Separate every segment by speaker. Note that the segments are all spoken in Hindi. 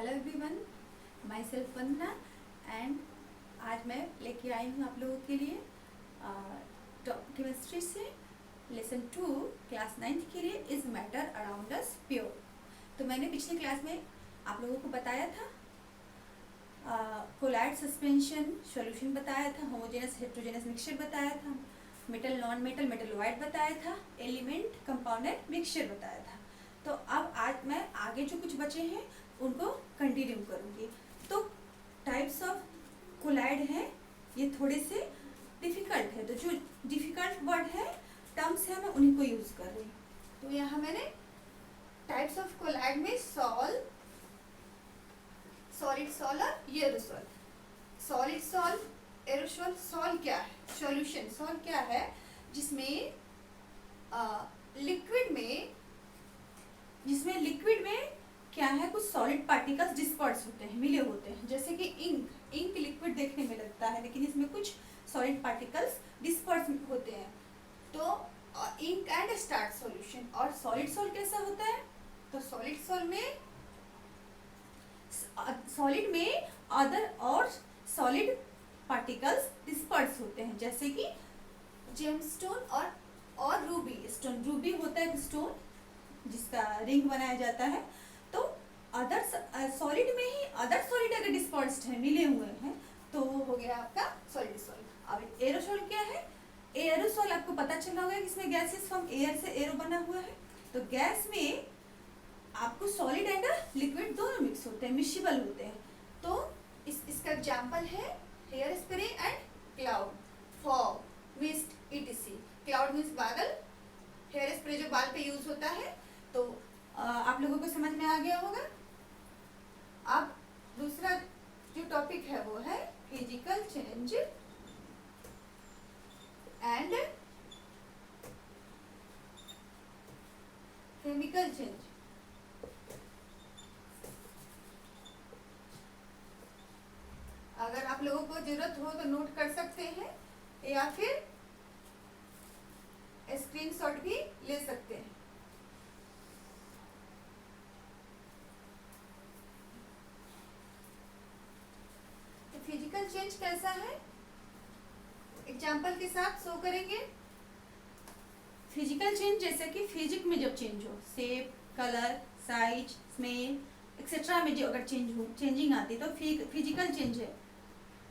Speaker 1: Hello everyone, my self Vandana and आज मैं लेके आई हूँ आप लोगों के लिए केमिस्ट्री से लेसन 2 क्लास 9th के लिए is matter around us pure. तो मैंने पिछले क्लास में आप लोगों को बताया था कोलाइड सस्पेंशन सॉल्यूशन बताया था, होमोजेनस हेट्रोजेनस मिक्सचर बताया था, metal non metal metal wide बताया था, एलिमेंट कंपाउंडेड मिक्सचर बताया था। तो अब आज मैं आगे जो कुछ बचे हैं उनको कंटिन्यू करूँगी। तो टाइप्स ऑफ कोलाइड हैं, ये थोड़े से डिफ़िकल्ट है, तो जो डिफ़िकल्ट वर्ड है टर्म्स है मैं उन्हीं को यूज़ कर रही हूँ। तो यहाँ मैंने टाइप्स ऑफ कोलाइड में सॉलिड सॉल और aerosol. Solid sol, aerosol. Sol क्या है? सॉल्यूशन। सॉल क्या है? जिसमें लिक्विड में क्या है, कुछ सॉलिड पार्टिकल्स डिस्पर्स होते हैं, मिले होते हैं, जैसे कि इंक लिक्विड देखने में लगता है लेकिन इसमें कुछ सॉलिड पार्टिकल्स डिस्पर्स होते हैं। तो इंक एंड स्टार्च सॉल्यूशन। और सॉलिड सॉल कैसा होता है? तो सॉलिड में अदर और सॉलिड पार्टिकल्स डिस्पर्स होते हैं, जैसे कि जेमस्टोन और रूबी स्टोन। रूबी होता है एक स्टोन जिसका रिंग बनाया जाता है। तो अदर सॉलिड में ही अदर सॉलिड अगर डिस्पर्स्ड है, मिले हुए हैं, तो वो हो गया आपका सॉलिड सॉल। अब एरोसॉल क्या है? एरोसॉल आपको पता चला होगा कि इसमें गैसेस फ्रॉम एयर से एरो बना हुआ है। तो गैस में आपको सॉलिड एंड लिक्विड दोनों मिक्स होते हैं, मिक्सिबल होते हैं। तो इसका एग्जाम्पल है hair spray and cloud, fog, mist, ETC. Cloud means बादल, हेयर स्प्रे जो बाल पे यूज होता है। तो आप लोगों को समझ में आ गया होगा। अब दूसरा जो टॉपिक है वो है physical change and chemical change. अगर आप लोगों को जरूरत हो तो नोट कर सकते हैं या फिर स्क्रीनशॉट भी ले सकते हैं। तो फिजिकल चेंज कैसा है, एग्जाम्पल के साथ शो करेंगे। फिजिकल चेंज जैसे कि फिजिक में जब चेंज हो, shape, colour, size, smell etcetera में जो अगर चेंजिंग आती है तो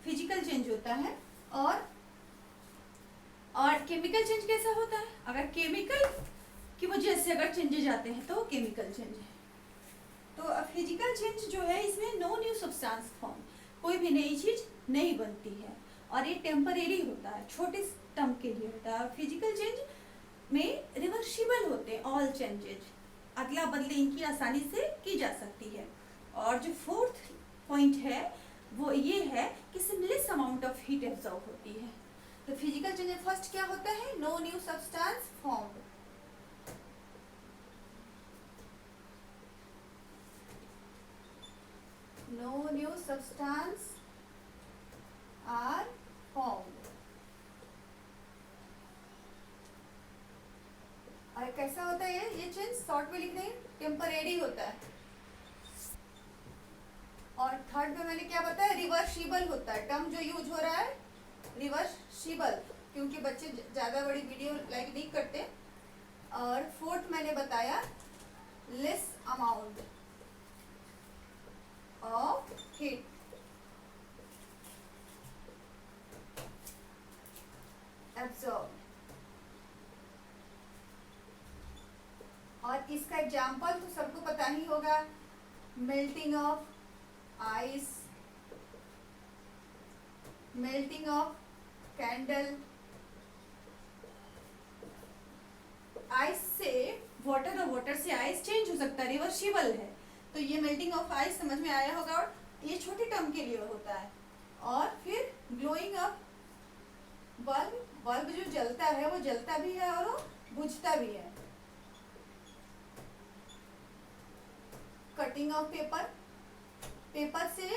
Speaker 1: फिजिकल चेंज होता है। और केमिकल चेंज कैसा होता है? अगर केमिकल की वजह से अगर चेंजेज आते हैं तो केमिकल चेंज है। तो फिजिकल चेंज जो है इसमें नो न्यू सब्सटेंस फॉर्म, कोई भी नई चीज नहीं बनती है और ये टेम्परेरी होता है, छोटे टर्म के लिए होता है। फिजिकल चेंज में रिवर्सिबल होते हैं ऑल चेंजेज, अदला बदली इनकी आसानी से की जा सकती है। और जो फोर्थ पॉइंट है वो ये है कि similar amount of heat absorb होती है। तो फिजिकल चेंज में फर्स्ट क्या होता है? No new substance formed. No new substance are formed. और कैसा होता है ये चेंज? शॉर्ट में लिख दें, टेम्परेरी होता है। और थर्ड में मैंने क्या बताया? रिवर्सिबल होता है। टर्म जो यूज हो रहा है रिवर्सिबल, क्योंकि बच्चे ज्यादा बड़ी वीडियो लाइक नहीं करते। और फोर्थ मैंने बताया less amount of heat absorb. और इसका एग्जाम्पल तो सबको पता ही होगा, melting of ice, melting of candle. Ice से वाटर और वाटर से आइस चेंज हो सकता है, रिवर्सिबल है। तो ये मेल्टिंग ऑफ आइस समझ में आया होगा, और ये छोटे टर्म के लिए होता है। और फिर ग्लोइंग ऑफ बल्ब जो जलता है वो जलता भी है और वो बुझता भी है। कटिंग ऑफ पेपर से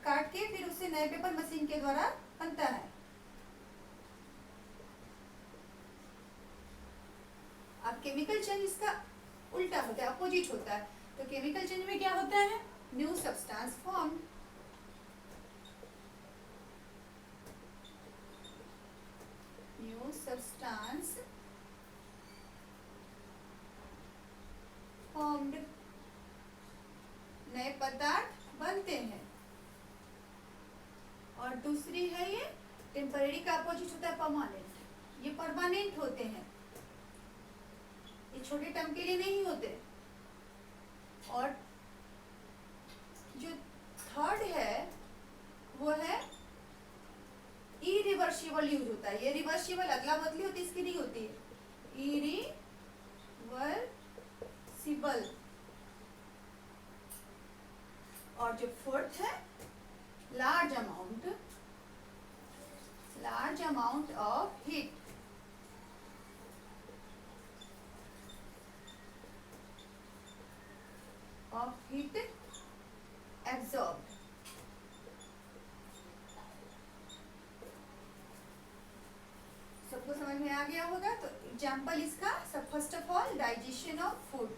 Speaker 1: काट के फिर उससे नए पेपर मशीन के द्वारा बनता है। अब केमिकल चेंज इसका उल्टा होता है, अपोजिट होता है। तो केमिकल चेंज में क्या होता है? New substance formed, new substance formed, नए पदार्थ बनते हैं। और दूसरी है ये टेम्परेरी का अपोजिट होता है परमानेंट, ये परमानेंट होते हैं, ये छोटे टर्म के लिए नहीं होते। और जो थर्ड है वो है इरिवर्सिबल यूज होता है, ये रिवर्सिबल अदला बदली होती है, इसकी नहीं होती है, इरिवर्सिबल। और जो फोर्थ है large amount of heat, absorbed. सबको समझ में आ गया होगा। तो एग्जाम्पल इसका सब, first of all digestion of food,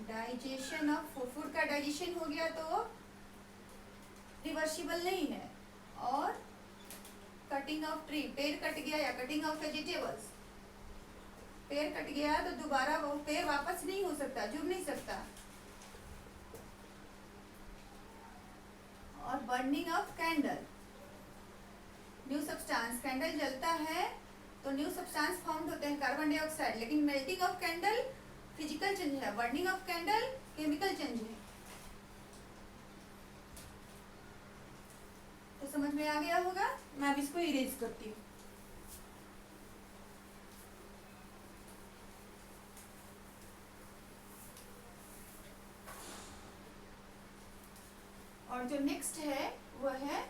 Speaker 1: digestion of food, food का डाइजेशन हो गया तो रिवर्सिबल नहीं है। और कटिंग ऑफ ट्री, पेड़ कट गया या कटिंग ऑफ वेजिटेबल्स, पेड़ कट गया तो दोबारा वो पेड़ वापस नहीं हो सकता, जुड़ नहीं सकता। और burning of candle, new substance, candle जलता है तो न्यू सब्सटेंस फॉर्म होते हैं कार्बन डाइऑक्साइड, लेकिन melting of candle physical change है, burning of candle chemical change है। तो समझ में आ गया होगा। मैं अब इसको इरेज करती हूँ। और जो नेक्स्ट है वो है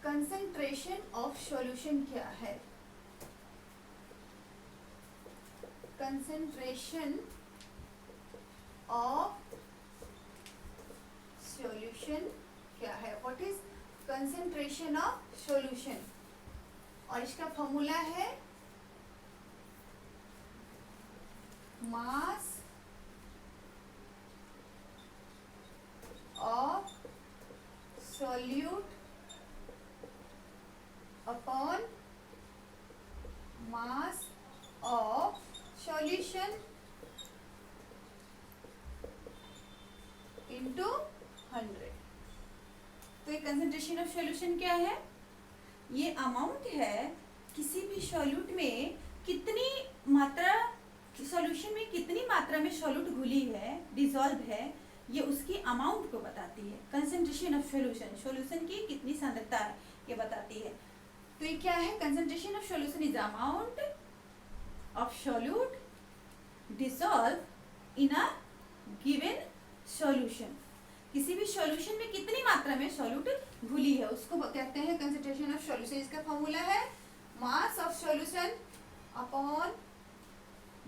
Speaker 1: कंसंट्रेशन ऑफ सॉल्यूशन क्या है, कंसंट्रेशन ऑफ सॉल्यूशन क्या है, what is concentration of solution. और इसका फॉर्मूला है mass of solute upon mass of solution into 100। तो ये कंसंट्रेशन ऑफ सॉल्यूशन क्या है, ये अमाउंट है किसी भी सॉल्यूट में कितनी मात्रा, सॉल्यूशन में कितनी मात्रा में सॉल्यूट घुली है, डिसॉल्व है, ये उसकी अमाउंट को बताती है। कंसंट्रेशन ऑफ सॉल्यूशन, सॉल्यूशन की कितनी सांद्रता है ये बताती है। तो ये क्या है, concentration of solution is amount of solute dissolve in a given solution, किसी भी सॉल्यूशन में कितनी मात्रा में सॉल्यूट घुली है उसको कहते हैं कंसंट्रेशन ऑफ सॉल्यूशन। इसका फॉर्मूला है mass of solution upon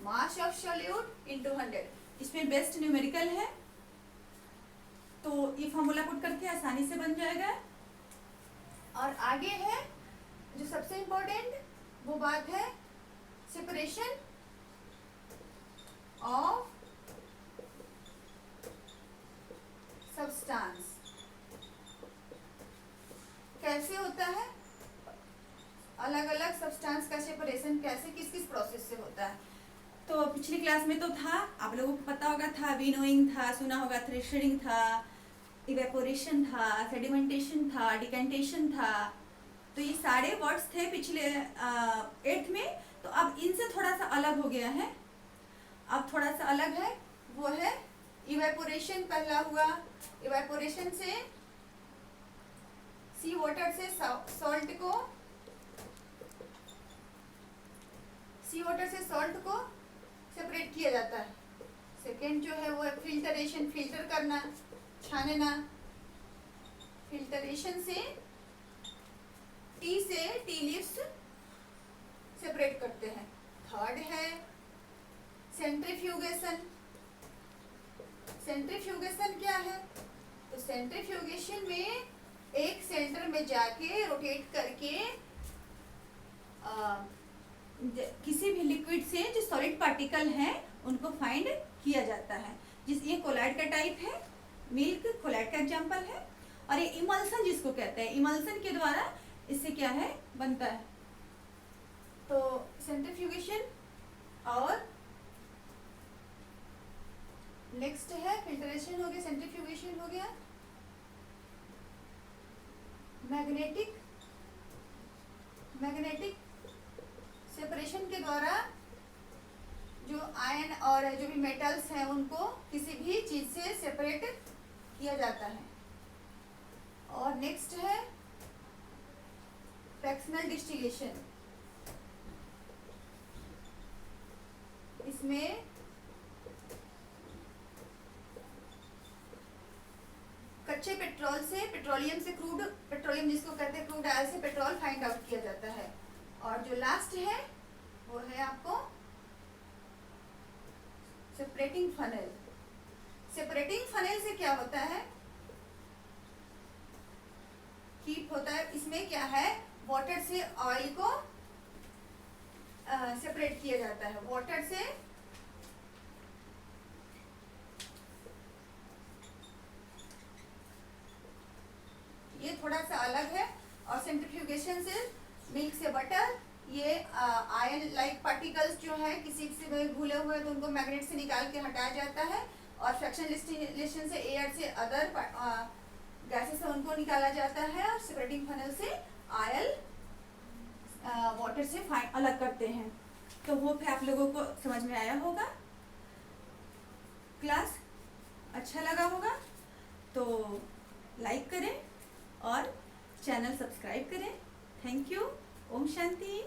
Speaker 1: mass of solute into 100। इसमें बेस्ट न्यूमेरिकल है तो ये फॉर्मूला पुट करके आसानी से बन जाएगा। और आगे है जो सबसे इम्पोर्टेंट वो बात है सेपरेशन ऑफ सब्सटेंस। कैसे होता है, अलग अलग सब्सटेंस का सेपरेशन कैसे किस किस प्रोसेस से होता है। तो पिछली क्लास में तो था, आप लोगों को पता होगा, था विनोइंग था, सुना होगा, थ्रेशरिंग था, इवेपोरेशन था, सेडिमेंटेशन था, डिकेंटेशन था। तो ये सारे वर्ड्स थे पिछले 8th में। तो अब इनसे थोड़ा सा अलग हो गया है, अब थोड़ा सा अलग है, वो है इवेपोरेशन। पहला हुआ इवेपोरेशन से सी वाटर से सॉल्ट को, सी वाटर से सॉल्ट को सेपरेट किया जाता है। सेकेंड जो है वो है फिल्टरेशन, फिल्टर करना, छानना। फिल्टरेशन से टी लीव्स सेपरेट करते हैं। थर्ड है सेंट्रीफ्यूगेशन। सेंट्रीफ्यूगेशन क्या है, तो सेंट्रीफ्यूगेशन में एक सेंटर में जाके रोटेट करके किसी भी लिक्विड से जो सॉलिड पार्टिकल हैं उनको फाइंड किया जाता है। ये कोलाइड का टाइप है, मिल्क कोलाइड का एग्जाम्पल है। और ये इमल्सन जिसको कहते हैं, इमल्सन के द्वारा इससे क्या है बनता है। तो सेंट्रीफ्यूगेशन और नेक्स्ट है फिल्ट्रेशन हो गया, सेंट्रीफ्यूगेशन हो गया। मैग्नेटिक सेपरेशन के द्वारा जो आयन और जो भी मेटल्स हैं उनको किसी भी चीज से सेपरेट किया जाता है। और नेक्स्ट है फ्रैक्शनल डिस्टिलेशन। इसमें कच्चे पेट्रोल से, पेट्रोलियम से क्रूड, पेट्रोलियम जिसको कहते हैं क्रूड ऑयल से पेट्रोल फाइंड आउट किया जाता है। और जो लास्ट है वो है आपको सेपरेटिंग फनेल। सेपरेटिंग फनेल से क्या होता है, हीट होता है। इसमें क्या है, वाटर से ऑयल को सेपरेट किया जाता है। वाटर से ये थोड़ा सा अलग है। और सेंट्रीफ्यूगेशन से मिल्क से बटर, ये आयन लाइक पार्टिकल्स जो है किसी से घुले हुए तो उनको मैग्नेट से निकाल के हटाया जाता है। और फ्रैक्शनल डिस्टिलेशन से एयर से अदर गैसेस से उनको निकाला जाता है। और सेपरेटिंग फनेल से आयल वाटर से अलग करते हैं। तो वो फिर आप लोगों को समझ में आया होगा, क्लास अच्छा लगा होगा तो लाइक करें और चैनल सब्सक्राइब करें। Thank you. ओम शांति।